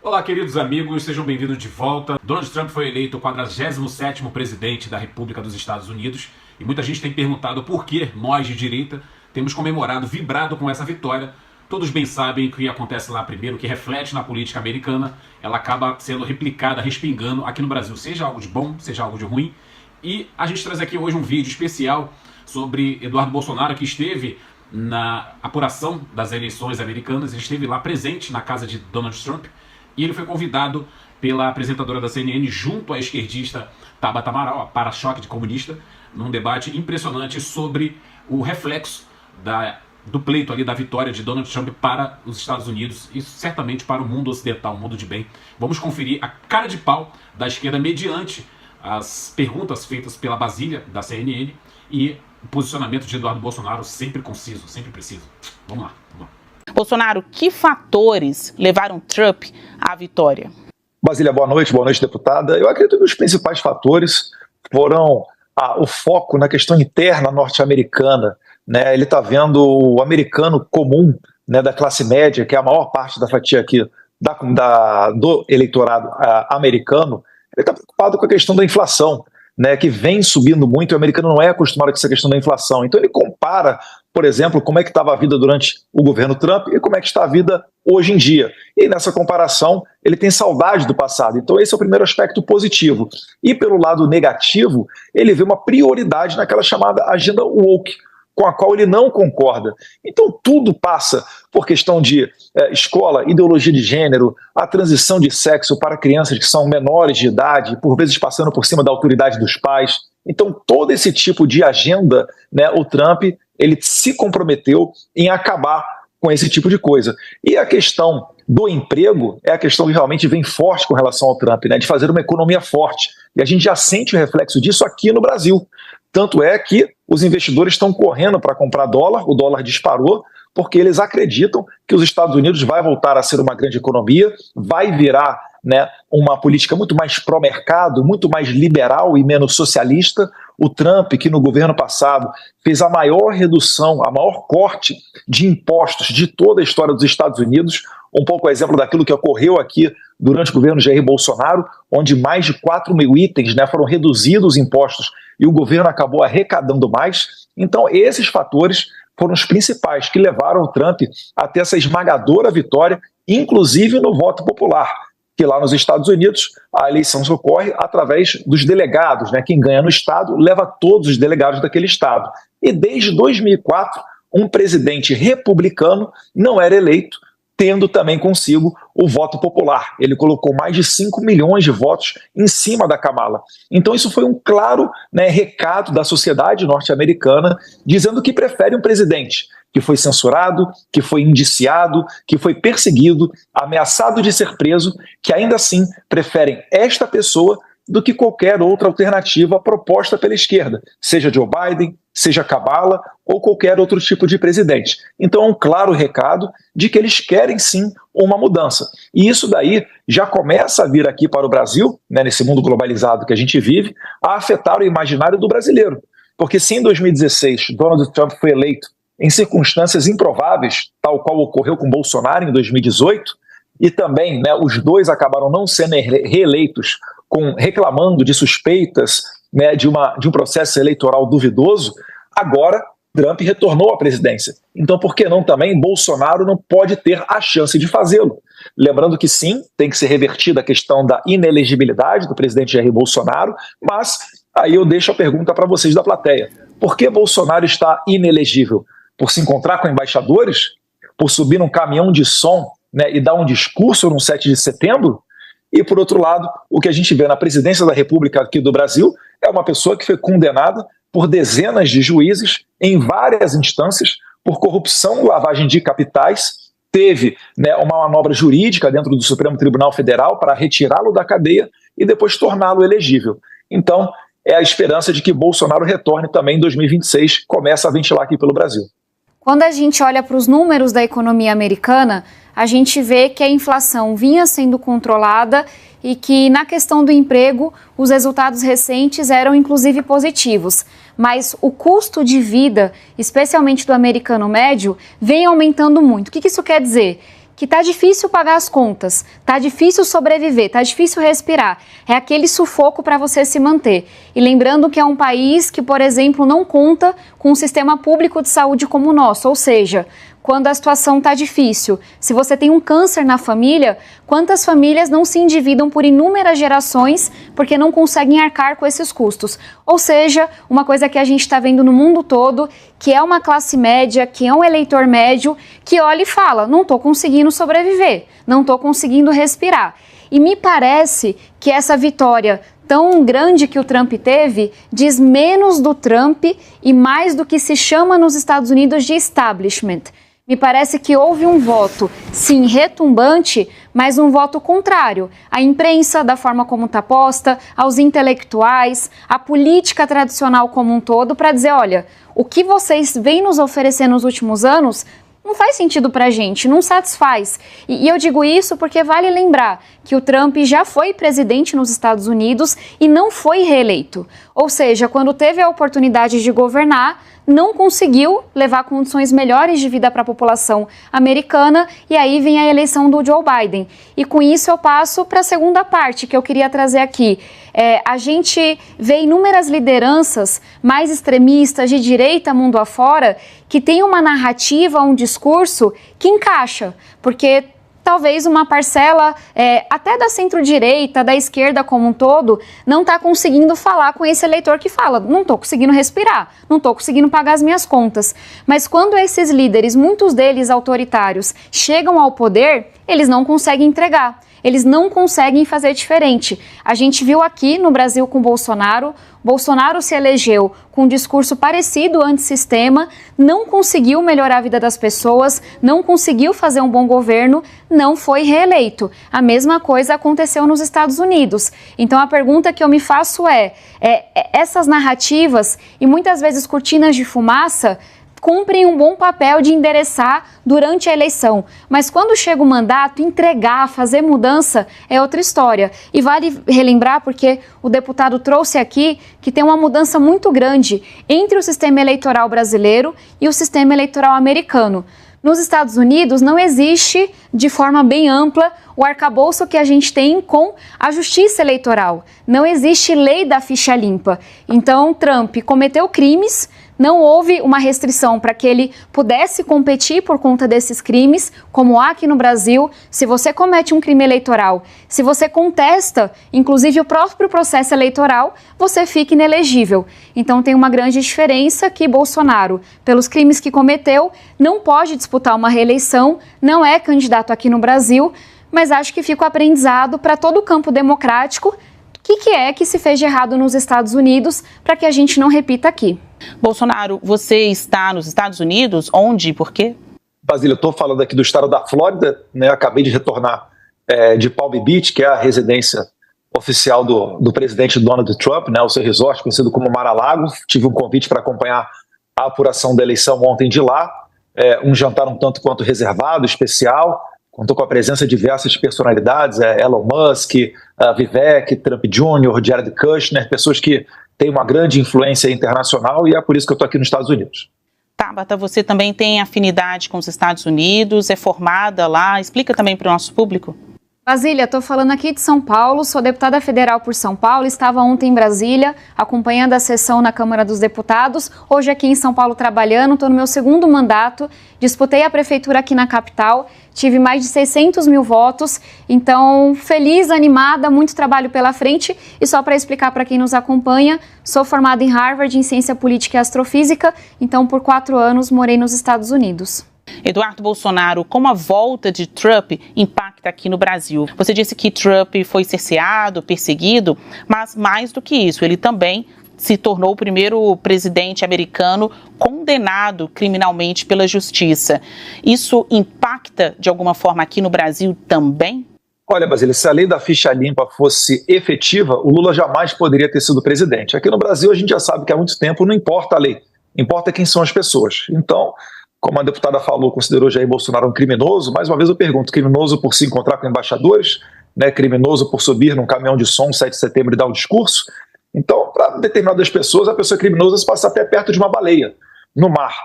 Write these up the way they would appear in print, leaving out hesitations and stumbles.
Olá, queridos amigos, sejam bem-vindos de volta. Donald Trump foi eleito o 47º presidente da República dos Estados Unidos e muita gente tem perguntado por que nós de direita temos comemorado, vibrado com essa vitória. Todos bem sabem que o que acontece lá primeiro, que reflete na política americana, ela acaba sendo replicada, respingando aqui no Brasil, seja algo de bom, seja algo de ruim. E a gente traz aqui hoje um vídeo especial sobre Eduardo Bolsonaro, que esteve na apuração das eleições americanas, ele esteve lá presente na casa de Donald Trump, e ele foi convidado pela apresentadora da CNN junto à esquerdista Tabata Amaral, a para-choque de comunista, num debate impressionante sobre o reflexo do pleito ali da vitória de Donald Trump para os Estados Unidos e certamente para o mundo ocidental, o mundo de bem. Vamos conferir a cara de pau da esquerda mediante as perguntas feitas pela Basília da CNN e o posicionamento de Eduardo Bolsonaro sempre conciso, sempre preciso. Vamos lá, vamos lá. Bolsonaro, que fatores levaram Trump à vitória? Basília, boa noite, deputada. Eu acredito que os principais fatores foram o foco na questão interna norte-americana, né? Ele está vendo o americano comum, né, da classe média, que é a maior parte da fatia aqui do eleitorado americano. Ele está preocupado com a questão da inflação, né, que vem subindo muito, e o americano não é acostumado com essa questão da inflação. Então ele compara, por exemplo, como é que estava a vida durante o governo Trump e como é que está a vida hoje em dia. E nessa comparação, ele tem saudade do passado. Então esse é o primeiro aspecto positivo. E pelo lado negativo, ele vê uma prioridade naquela chamada agenda woke, com a qual ele não concorda. Então tudo passa por questão de escola, ideologia de gênero, a transição de sexo para crianças que são menores de idade, por vezes passando por cima da autoridade dos pais. Então todo esse tipo de agenda, né, o Trump, ele se comprometeu em acabar com esse tipo de coisa. E a questão do emprego é a questão que realmente vem forte com relação ao Trump, né, de fazer uma economia forte. E a gente já sente o reflexo disso aqui no Brasil. Tanto é que os investidores estão correndo para comprar dólar, o dólar disparou, porque eles acreditam que os Estados Unidos vai voltar a ser uma grande economia, vai virar, né, uma política muito mais pró-mercado, muito mais liberal e menos socialista. O Trump, que no governo passado fez a maior redução, a maior corte de impostos de toda a história dos Estados Unidos, um pouco exemplo daquilo que ocorreu aqui durante o governo Jair Bolsonaro, onde mais de 4 mil itens, né, foram reduzidos os impostos e o governo acabou arrecadando mais. Então esses fatores foram os principais que levaram o Trump a ter essa esmagadora vitória, inclusive no voto popular, que lá nos Estados Unidos a eleição ocorre através dos delegados, né? Quem ganha no estado leva todos os delegados daquele estado. E desde 2004, um presidente republicano não era eleito, tendo também consigo o voto popular. Ele colocou mais de 5 milhões de votos em cima da Kamala. Então isso foi um claro, né, recado da sociedade norte-americana, dizendo que prefere um presidente que foi censurado, que foi indiciado, que foi perseguido, ameaçado de ser preso, que ainda assim preferem esta pessoa do que qualquer outra alternativa proposta pela esquerda, seja Joe Biden, seja Kamala ou qualquer outro tipo de presidente. Então é um claro recado de que eles querem sim uma mudança. E isso daí já começa a vir aqui para o Brasil, né, nesse mundo globalizado que a gente vive, a afetar o imaginário do brasileiro. Porque se em 2016 Donald Trump foi eleito em circunstâncias improváveis, tal qual ocorreu com Bolsonaro em 2018, e também, né, os dois acabaram não sendo reeleitos reclamando de suspeitas, né, de um processo eleitoral duvidoso, agora Trump retornou à presidência. Então por que não também Bolsonaro não pode ter a chance de fazê-lo? Lembrando que sim, tem que ser revertida a questão da inelegibilidade do presidente Jair Bolsonaro, mas aí eu deixo a pergunta para vocês da plateia. Por que Bolsonaro está inelegível? Por se encontrar com embaixadores? Por subir num caminhão de som, né, e dar um discurso no 7 de setembro? E, por outro lado, o que a gente vê na presidência da República aqui do Brasil é uma pessoa que foi condenada por dezenas de juízes em várias instâncias por corrupção, lavagem de capitais, teve, né, uma manobra jurídica dentro do Supremo Tribunal Federal para retirá-lo da cadeia e depois torná-lo elegível. Então, é a esperança de que Bolsonaro retorne também em 2026, começa a ventilar aqui pelo Brasil. Quando a gente olha para os números da economia americana, a gente vê que a inflação vinha sendo controlada e que na questão do emprego os resultados recentes eram inclusive positivos. Mas o custo de vida, especialmente do americano médio, vem aumentando muito. O que isso quer dizer? que tá difícil pagar as contas, tá difícil sobreviver, tá difícil respirar. É aquele sufoco para você se manter. E lembrando que é um país que, por exemplo, não conta com um sistema público de saúde como o nosso, ou seja, quando a situação está difícil. Se você tem um câncer na família, quantas famílias não se endividam por inúmeras gerações porque não conseguem arcar com esses custos? Ou seja, uma coisa que a gente está vendo no mundo todo, que é uma classe média, que é um eleitor médio, que olha e fala, não estou conseguindo sobreviver, não estou conseguindo respirar. E me parece que essa vitória tão grande que o Trump teve diz menos do Trump e mais do que se chama nos Estados Unidos de establishment. Me parece que houve um voto, sim, retumbante, mas um voto contrário. À imprensa, da forma como está posta, aos intelectuais, à política tradicional como um todo, para dizer, olha, o que vocês vêm nos oferecer nos últimos anos não faz sentido para a gente, não satisfaz. E eu digo isso porque vale lembrar que o Trump já foi presidente nos Estados Unidos e não foi reeleito. Ou seja, quando teve a oportunidade de governar, não conseguiu levar condições melhores de vida para a população americana, e aí vem a eleição do Joe Biden. E com isso eu passo para a segunda parte que eu queria trazer aqui. A gente vê inúmeras lideranças mais extremistas de direita mundo afora que tem uma narrativa, um discurso que encaixa, porque talvez uma parcela até da centro-direita, da esquerda como um todo, não está conseguindo falar com esse eleitor que fala, não estou conseguindo respirar, não estou conseguindo pagar as minhas contas. Mas quando esses líderes, muitos deles autoritários, chegam ao poder, eles não conseguem entregar. Eles não conseguem fazer diferente. A gente viu aqui no Brasil com Bolsonaro. Bolsonaro se elegeu com um discurso parecido antissistema, não conseguiu melhorar a vida das pessoas, não conseguiu fazer um bom governo, não foi reeleito. A mesma coisa aconteceu nos Estados Unidos. Então a pergunta que eu me faço essas narrativas e muitas vezes cortinas de fumaça cumprem um bom papel de endereçar durante a eleição, mas quando chega o mandato, entregar, fazer mudança é outra história. E vale relembrar, porque o deputado trouxe aqui, que tem uma mudança muito grande entre o sistema eleitoral brasileiro e o sistema eleitoral americano. Nos Estados Unidos não existe de forma bem ampla o arcabouço que a gente tem com a justiça eleitoral. Não existe lei da ficha limpa. Então, Trump cometeu crimes, não houve uma restrição para que ele pudesse competir por conta desses crimes, como há aqui no Brasil. Se você comete um crime eleitoral, se você contesta, inclusive o próprio processo eleitoral, você fica inelegível. Então tem uma grande diferença que Bolsonaro, pelos crimes que cometeu, não pode disputar uma reeleição, não é candidato aqui no Brasil, mas acho que fica o aprendizado para todo o campo democrático. O que é que se fez de errado nos Estados Unidos para que a gente não repita aqui? Bolsonaro, você está nos Estados Unidos? Onde e por quê? Basílio, eu estou falando aqui do estado da Flórida, né? Acabei de retornar de Palm Beach, que é a residência oficial do presidente Donald Trump, né? O seu resort, conhecido como Mar-a-Lago. Tive um convite para acompanhar a apuração da eleição ontem de lá. Um jantar um tanto quanto reservado, especial. Contou com a presença de diversas personalidades, Elon Musk, Vivek, Trump Jr., Jared Kushner, pessoas que têm uma grande influência internacional, e é por isso que eu estou aqui nos Estados Unidos. Tabata, você também tem afinidade com os Estados Unidos, é formada lá, explica também para o nosso público. Basília, estou falando aqui de São Paulo, sou deputada federal por São Paulo, estava ontem em Brasília, acompanhando a sessão na Câmara dos Deputados, hoje aqui em São Paulo trabalhando, estou no meu segundo mandato, disputei a prefeitura aqui na capital, tive mais de 600 mil votos, então feliz, animada, muito trabalho pela frente. E só para explicar para quem nos acompanha, sou formada em Harvard em Ciência Política e Astrofísica, então por 4 anos morei nos Estados Unidos. Eduardo Bolsonaro, como a volta de Trump impacta aqui no Brasil? Você disse que Trump foi cerceado, perseguido, mas mais do que isso, ele também se tornou o primeiro presidente americano condenado criminalmente pela justiça. Isso impacta de alguma forma aqui no Brasil também? Olha, Basílio, se a lei da ficha limpa fosse efetiva, o Lula jamais poderia ter sido presidente. Aqui no Brasil a gente já sabe que há muito tempo não importa a lei, importa quem são as pessoas. Então, como a deputada falou, considerou Jair Bolsonaro um criminoso, mais uma vez eu pergunto, criminoso por se encontrar com embaixadores, né, criminoso por subir num caminhão de som 7 de setembro e dar um discurso? Então, para determinadas pessoas, a pessoa é criminosa se passar até perto de uma baleia, no mar.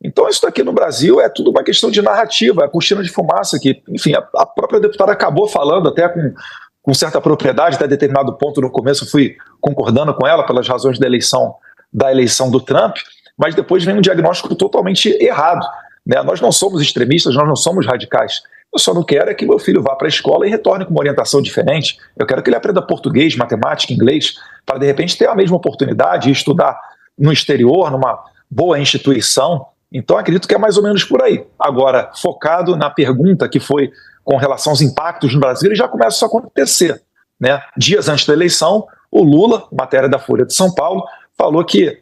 Então isso daqui no Brasil é tudo uma questão de narrativa, é a cortina de fumaça que, enfim, a própria deputada acabou falando até com certa propriedade, até determinado ponto no começo eu fui concordando com ela pelas razões da eleição do Trump, mas depois vem um diagnóstico totalmente errado, né? Nós não somos extremistas, nós não somos radicais. Eu só não quero é que meu filho vá para a escola e retorne com uma orientação diferente. Eu quero que ele aprenda português, matemática, inglês, para de repente ter a mesma oportunidade de estudar no exterior, numa boa instituição. Então acredito que é mais ou menos por aí. Agora, focado na pergunta que foi com relação aos impactos no Brasil, ele já começa a acontecer, né? Dias antes da eleição, o Lula, matéria da Folha de São Paulo, falou que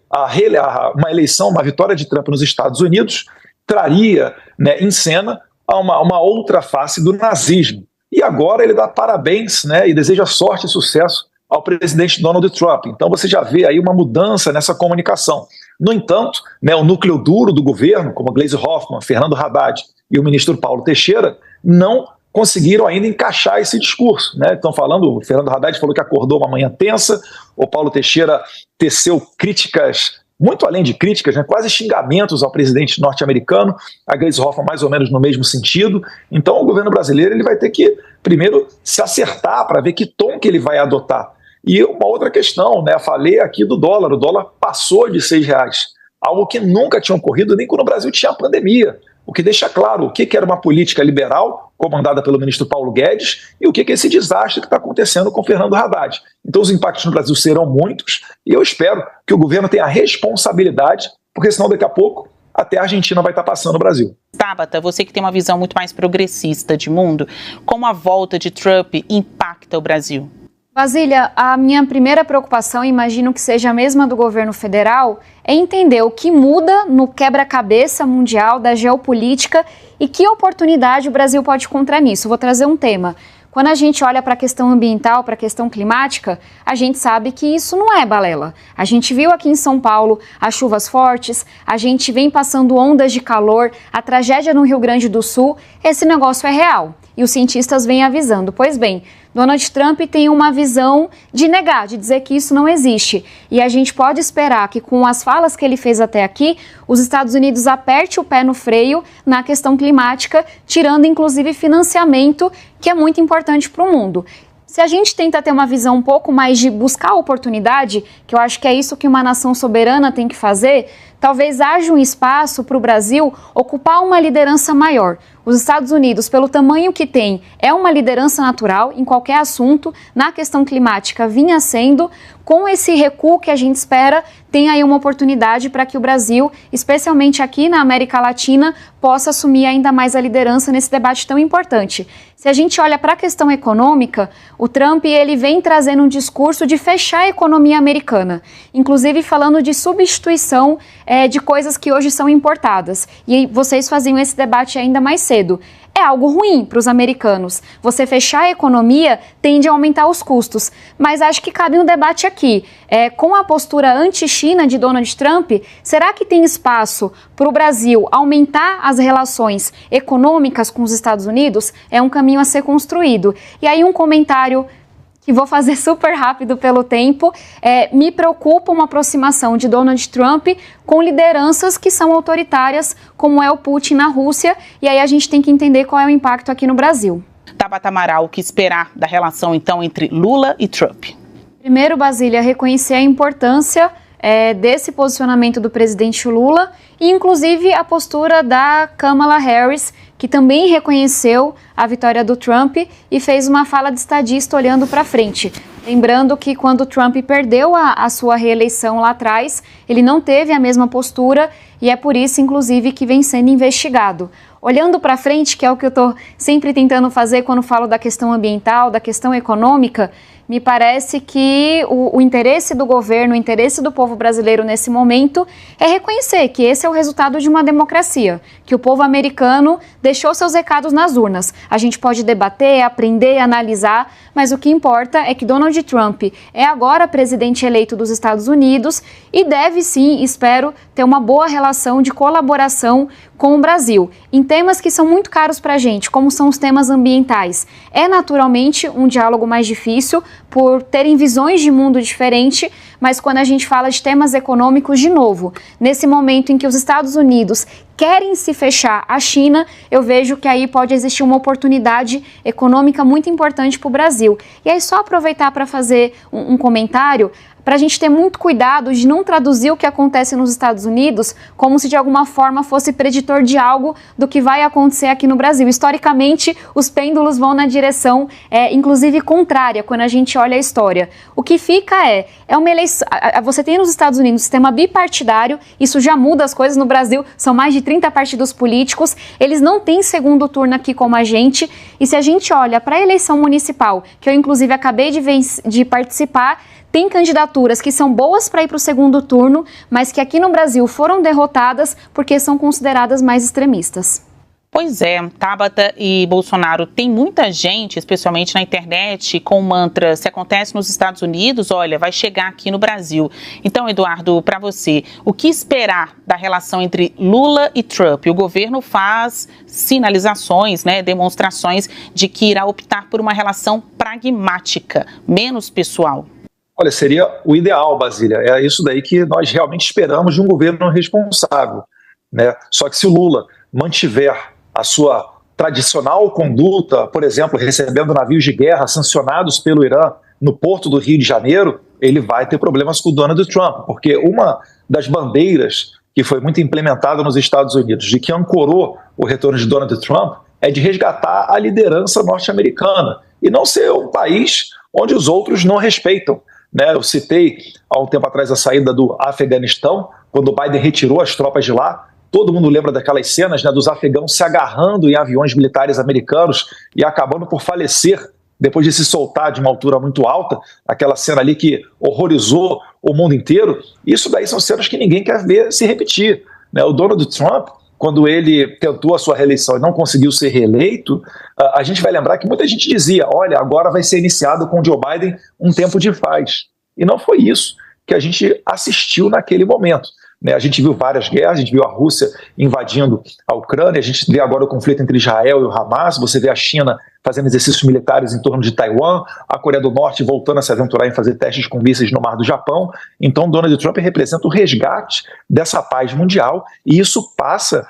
uma eleição, uma vitória de Trump nos Estados Unidos traria, né, em cena uma outra face do nazismo. E agora ele dá parabéns, né, e deseja sorte e sucesso ao presidente Donald Trump. Então você já vê aí uma mudança nessa comunicação. No entanto, né, o núcleo duro do governo, como Gleisi Hoffmann, Fernando Haddad e o ministro Paulo Teixeira, não conseguiram ainda encaixar esse discurso, né? Estão falando, o Fernando Haddad falou que acordou uma manhã tensa, o Paulo Teixeira teceu críticas, muito além de críticas, né, quase xingamentos ao presidente norte-americano, a Gleisi Hoffmann mais ou menos no mesmo sentido. Então o governo brasileiro ele vai ter que primeiro se acertar para ver que tom que ele vai adotar. E uma outra questão, né, falei aqui do dólar, o dólar passou de R$6, algo que nunca tinha ocorrido nem quando o Brasil tinha pandemia, o que deixa claro o que era uma política liberal comandada pelo ministro Paulo Guedes e o que é esse desastre que está acontecendo com Fernando Haddad. Então os impactos no Brasil serão muitos e eu espero que o governo tenha a responsabilidade, porque senão daqui a pouco até a Argentina vai estar passando no Brasil. Tabata, você que tem uma visão muito mais progressista de mundo, como a volta de Trump impacta o Brasil? Basília, a minha primeira preocupação, imagino que seja a mesma do governo federal, é entender o que muda no quebra-cabeça mundial da geopolítica e que oportunidade o Brasil pode encontrar nisso. Vou trazer um tema. Quando a gente olha para a questão ambiental, para a questão climática, a gente sabe que isso não é balela. A gente viu aqui em São Paulo as chuvas fortes, a gente vem passando ondas de calor, a tragédia no Rio Grande do Sul, esse negócio é real. E os cientistas vêm avisando. Pois bem, Donald Trump tem uma visão de negar, de dizer que isso não existe. E a gente pode esperar que com as falas que ele fez até aqui, os Estados Unidos aperte o pé no freio na questão climática, tirando inclusive financiamento, que é muito importante para o mundo. Se a gente tenta ter uma visão um pouco mais de buscar oportunidade, que eu acho que é isso que uma nação soberana tem que fazer, talvez haja um espaço para o Brasil ocupar uma liderança maior. Os Estados Unidos, pelo tamanho que tem, é uma liderança natural em qualquer assunto, na questão climática vinha sendo. Com esse recuo que a gente espera, tem aí uma oportunidade para que o Brasil, especialmente aqui na América Latina, possa assumir ainda mais a liderança nesse debate tão importante. Se a gente olha para a questão econômica, o Trump ele vem trazendo um discurso de fechar a economia americana, inclusive falando de substituição de coisas que hoje são importadas. E vocês faziam esse debate ainda mais cedo. É algo ruim para os americanos. Você fechar a economia tende a aumentar os custos. Mas acho que cabe um debate aqui. Com a postura anti-China de Donald Trump, será que tem espaço para o Brasil aumentar as relações econômicas com os Estados Unidos? É um caminho a ser construído. E aí um comentário que vou fazer super rápido pelo tempo, me preocupa uma aproximação de Donald Trump com lideranças que são autoritárias, como é o Putin na Rússia, e aí a gente tem que entender qual é o impacto aqui no Brasil. Tabata Amaral, o que esperar da relação, então, entre Lula e Trump? Primeiro, Basília, reconhecer a importância desse posicionamento do presidente Lula e, inclusive, a postura da Kamala Harris, que também reconheceu a vitória do Trump e fez uma fala de estadista olhando para frente. Lembrando que quando o Trump perdeu a sua reeleição lá atrás, ele não teve a mesma postura e é por isso, inclusive, que vem sendo investigado. Olhando para frente, que é o que eu estou sempre tentando fazer quando falo da questão ambiental, da questão econômica, me parece que o interesse do governo, o interesse do povo brasileiro nesse momento é reconhecer que esse é o resultado de uma democracia, que o povo americano deixou seus recados nas urnas. A gente pode debater, aprender, analisar, mas o que importa é que Donald Trump é agora presidente eleito dos Estados Unidos e deve sim, espero, ter uma boa relação de colaboração com o Brasil, em temas que são muito caros para a gente, como são os temas ambientais. É naturalmente um diálogo mais difícil, por terem visões de mundo diferente, mas quando a gente fala de temas econômicos, de novo, nesse momento em que os Estados Unidos querem se fechar à China, eu vejo que aí pode existir uma oportunidade econômica muito importante para o Brasil. E aí só aproveitar para fazer um comentário, para a gente ter muito cuidado de não traduzir o que acontece nos Estados Unidos como se de alguma forma fosse preditor de algo do que vai acontecer aqui no Brasil. Historicamente, os pêndulos vão na direção, inclusive, contrária, quando a gente olha a história. O que fica é uma eleição. Você tem nos Estados Unidos um sistema bipartidário, isso já muda as coisas. No Brasil, são mais de 30 partidos políticos, eles não têm segundo turno aqui como a gente, e se a gente olha para a eleição municipal, que eu inclusive acabei de participar, tem candidaturas que são boas para ir para o segundo turno, mas que aqui no Brasil foram derrotadas porque são consideradas mais extremistas. Pois é, Tabata e Bolsonaro, tem muita gente, especialmente na internet, com o mantra, se acontece nos Estados Unidos, olha, vai chegar aqui no Brasil. Então, Eduardo, para você, o que esperar da relação entre Lula e Trump? O governo faz sinalizações, demonstrações de que irá optar por uma relação pragmática, menos pessoal. Olha, seria o ideal, Basília. É isso daí que nós realmente esperamos de um governo responsável, né? Só que se o Lula mantiver a sua tradicional conduta, por exemplo, recebendo navios de guerra sancionados pelo Irã no porto do Rio de Janeiro, ele vai ter problemas com o Donald Trump, porque uma das bandeiras que foi muito implementada nos Estados Unidos, de que ancorou o retorno de Donald Trump, é de resgatar a liderança norte-americana e não ser um país onde os outros não respeitam. Eu citei há um tempo atrás a saída do Afeganistão, quando o Biden retirou as tropas de lá. Todo mundo lembra daquelas cenas, dos afegãos se agarrando em aviões militares americanos e acabando por falecer depois de se soltar de uma altura muito alta, aquela cena ali que horrorizou o mundo inteiro. Isso daí são cenas que ninguém quer ver se repetir. O Donald Trump, quando ele tentou a sua reeleição e não conseguiu ser reeleito, a gente vai lembrar que muita gente dizia, olha, agora vai ser iniciado com Joe Biden um tempo de paz. E não foi isso que a gente assistiu naquele momento. A gente viu várias guerras, a gente viu a Rússia invadindo a Ucrânia, a gente vê agora o conflito entre Israel e o Hamas, você vê a China fazendo exercícios militares em torno de Taiwan, a Coreia do Norte voltando a se aventurar em fazer testes com mísseis no Mar do Japão. Então Donald Trump representa o resgate dessa paz mundial e isso passa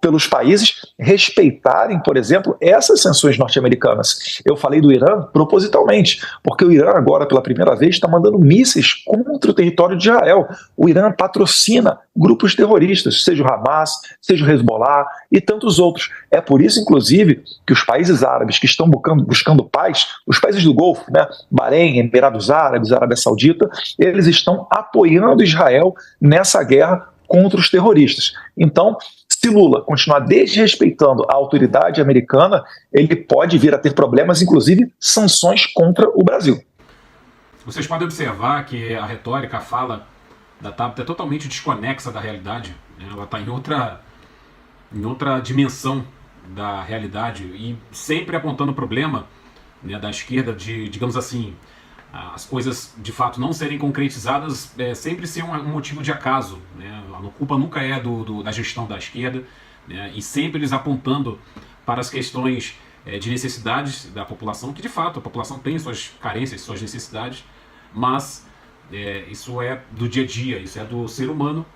pelos países respeitarem, por exemplo, essas sanções norte-americanas. Eu falei do Irã propositalmente, porque o Irã agora, pela primeira vez, está mandando mísseis contra o território de Israel. O Irã patrocina grupos terroristas, seja o Hamas, seja o Hezbollah e tantos outros. É por isso, inclusive, que os países árabes que estão buscando paz, os países do Golfo, Bahrein, Emirados Árabes, Arábia Saudita, eles estão apoiando Israel nessa guerra contra os terroristas. Então, se Lula continuar desrespeitando a autoridade americana, ele pode vir a ter problemas, inclusive sanções contra o Brasil. Vocês podem observar que a retórica, a fala da Tabata é totalmente desconexa da realidade. Ela está em outra dimensão da realidade e sempre apontando o problema da esquerda de, digamos assim, as coisas de fato não serem concretizadas, sempre ser um motivo de acaso. A culpa nunca é da gestão da esquerda, e sempre eles apontando para as questões de necessidades da população, que de fato a população tem suas carências, suas necessidades, mas isso é do dia a dia, isso é do ser humano,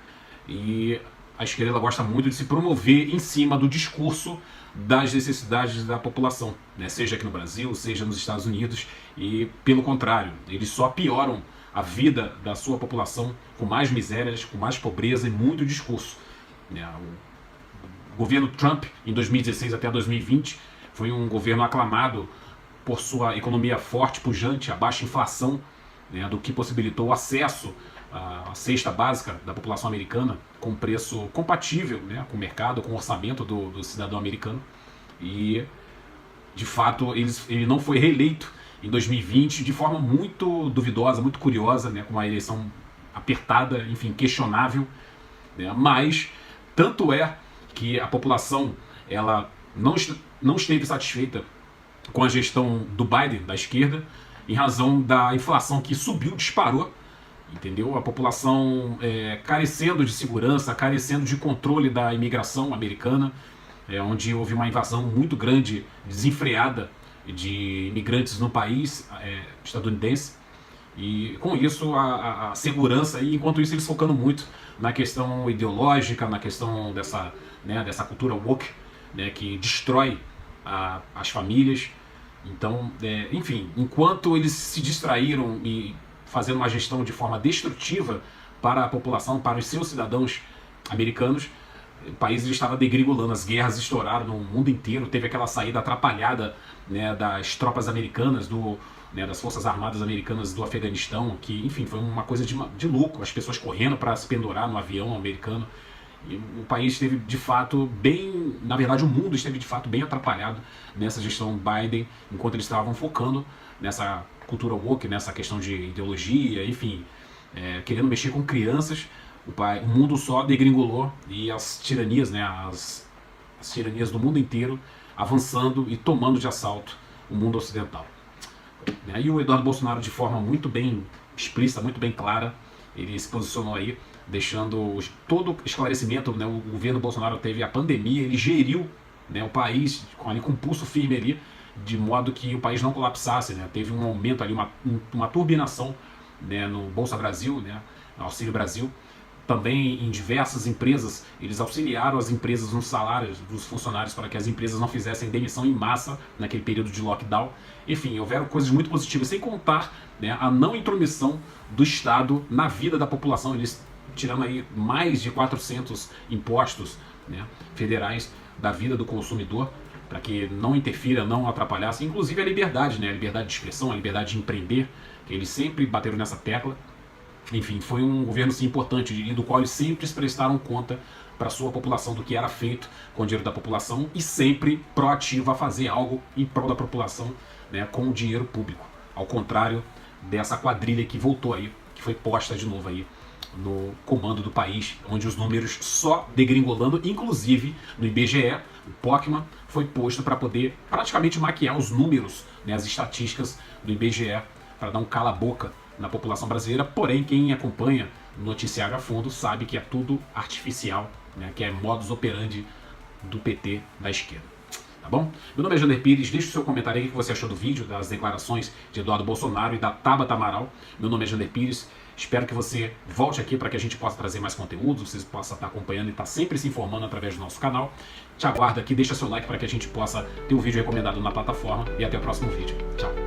e a esquerda ela gosta muito de se promover em cima do discurso das necessidades da população, seja aqui no Brasil, seja nos Estados Unidos, e pelo contrário, eles só pioram a vida da sua população com mais misérias, com mais pobreza e muito discurso. O governo Trump, em 2016 até 2020, foi um governo aclamado por sua economia forte, pujante, a baixa inflação, do que possibilitou o acesso à cesta básica da população americana com preço compatível com o mercado, com o orçamento do cidadão americano. E, de fato, ele não foi reeleito em 2020 de forma muito duvidosa, muito curiosa, com uma eleição apertada, enfim, questionável. Mas, tanto é que a população ela não esteve satisfeita com a gestão do Biden, da esquerda, em razão da inflação que subiu, disparou, entendeu? A população carecendo de segurança, carecendo de controle da imigração americana, onde houve uma invasão muito grande, desenfreada, de imigrantes no país estadunidense, e com isso a segurança, e enquanto isso eles focando muito na questão ideológica, na questão dessa, né, dessa cultura woke, né, que destrói as famílias. Então, enfim, enquanto eles se distraíram e fazendo uma gestão de forma destrutiva para a população, para os seus cidadãos americanos, o país estava degringolando, as guerras estouraram no mundo inteiro, teve aquela saída atrapalhada, né, das tropas americanas, né, das forças armadas americanas do Afeganistão, que, enfim, foi uma coisa de louco, as pessoas correndo para se pendurar no avião americano. E o país esteve de fato bem, na verdade o mundo esteve de fato bem atrapalhado nessa gestão Biden, enquanto eles estavam focando nessa cultura woke, nessa questão de ideologia, enfim, querendo mexer com crianças. O mundo só degringolou e as tiranias, né, as tiranias do mundo inteiro avançando e tomando de assalto o mundo ocidental. E o Eduardo Bolsonaro, de forma muito bem explícita, muito bem clara, ele se posicionou aí, deixando todo esclarecimento, né, o governo Bolsonaro teve a pandemia, ele geriu, né, o país com um pulso firme ali, de modo que o país não colapsasse, né, teve um aumento ali, uma turbinação, né, no Bolsa Brasil, né, no Auxílio Brasil. Também em diversas empresas, eles auxiliaram as empresas nos salários dos funcionários para que as empresas não fizessem demissão em massa naquele período de lockdown. Enfim, houveram coisas muito positivas, sem contar, né, a não intromissão do Estado na vida da população. Eles tirando aí mais de 400 impostos, né, federais da vida do consumidor, para que não interfira, não atrapalhasse, inclusive a liberdade, né, a liberdade de expressão, a liberdade de empreender, que eles sempre bateram nessa tecla. Enfim, foi um governo sim importante e do qual eles sempre prestaram conta para a sua população do que era feito com o dinheiro da população e sempre proativo a fazer algo em prol da população, né, com o dinheiro público. Ao contrário dessa quadrilha que voltou aí, que foi posta de novo aí no comando do país, onde os números só degringolando, inclusive no IBGE, o POCMA foi posto para poder praticamente maquiar os números, né, as estatísticas do IBGE, para dar um cala-boca na população brasileira. Porém, quem acompanha o noticiário a fundo sabe que é tudo artificial, né, que é modus operandi do PT da esquerda. Tá bom? Meu nome é Jander Pires, deixe o seu comentário aí o que você achou do vídeo, das declarações de Eduardo Bolsonaro e da Tabata Amaral. Meu nome é Jander Pires, espero que você volte aqui para que a gente possa trazer mais conteúdo, você possa estar acompanhando e estar sempre se informando através do nosso canal. Te aguardo aqui, deixa seu like para que a gente possa ter um vídeo recomendado na plataforma e até o próximo vídeo. Tchau!